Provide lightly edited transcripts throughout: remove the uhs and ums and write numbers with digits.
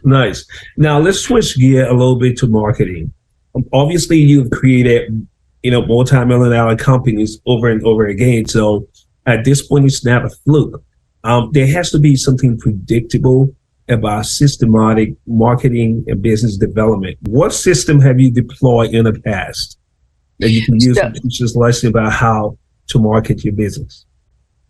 Nice. Now let's switch gear a little bit to marketing. Obviously, you've created, multi-million-dollar companies over and over again. So at this point, it's not a fluke. There has to be something predictable about systematic marketing and business development. What system have you deployed in the past that you can use to teach us a lesson about how to market your business?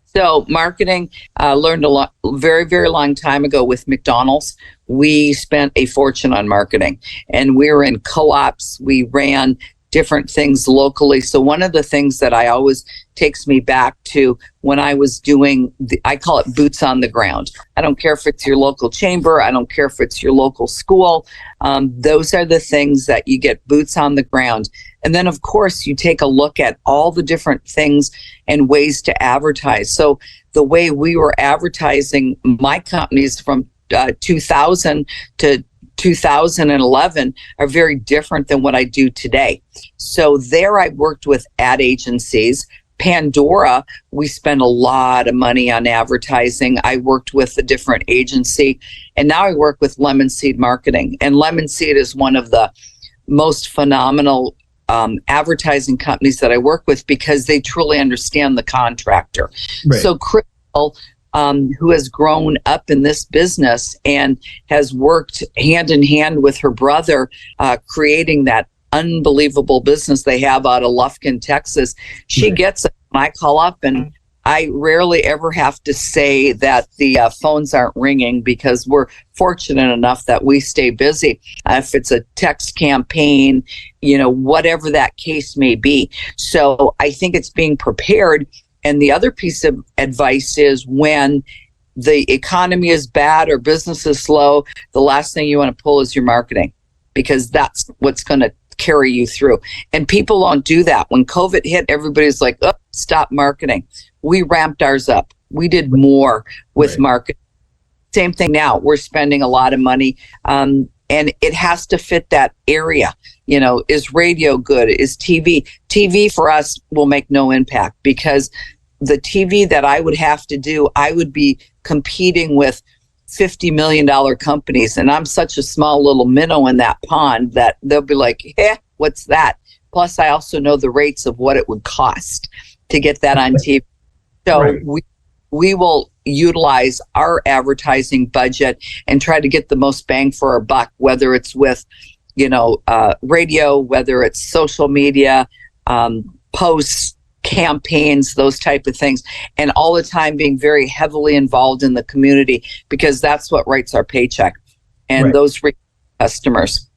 So marketing, learned a lot, very, very long time ago with McDonald's. We spent a fortune on marketing, and we were in co-ops. We ran different things locally. So one of the things that I always takes me back to when I was doing, I call it boots on the ground. I don't care if it's your local chamber. I don't care if it's your local school. Those are the things that you get boots on the ground. And then, of course, you take a look at all the different things and ways to advertise. So the way we were advertising my companies from 2000 to 2011 are very different than what I do today. So there I worked with ad agencies. Pandora, we spent a lot of money on advertising. I worked with a different agency, and now I work with Lemon Seed Marketing. And Lemon Seed is one of the most phenomenal advertising companies that I work with because they truly understand the contractor. Right. So Crystal, who has grown up in this business and has worked hand in hand with her brother, creating that unbelievable business they have out of Lufkin, Texas. She gets it when I call up, and I rarely ever have to say that the phones aren't ringing because we're fortunate enough that we stay busy. If it's a text campaign, whatever that case may be. So I think it's being prepared. And the other piece of advice is when the economy is bad or business is slow, the last thing you want to pull is your marketing, because that's what's going to carry you through. And people don't do that. When COVID hit, everybody's like, oh, stop marketing. We ramped ours up. We did more with marketing. Same thing now. We're spending a lot of money. And it has to fit that area. Is radio good? Is TV? TV for us will make no impact because the TV that I would have to do, I would be competing with $50 million companies. And I'm such a small little minnow in that pond that they'll be like, what's that? Plus, I also know the rates of what it would cost to get that on TV. So we will utilize our advertising budget and try to get the most bang for our buck, whether it's with, radio, whether it's social media, posts, campaigns, those type of things, and all the time being very heavily involved in the community because that's what writes our paycheck and those customers.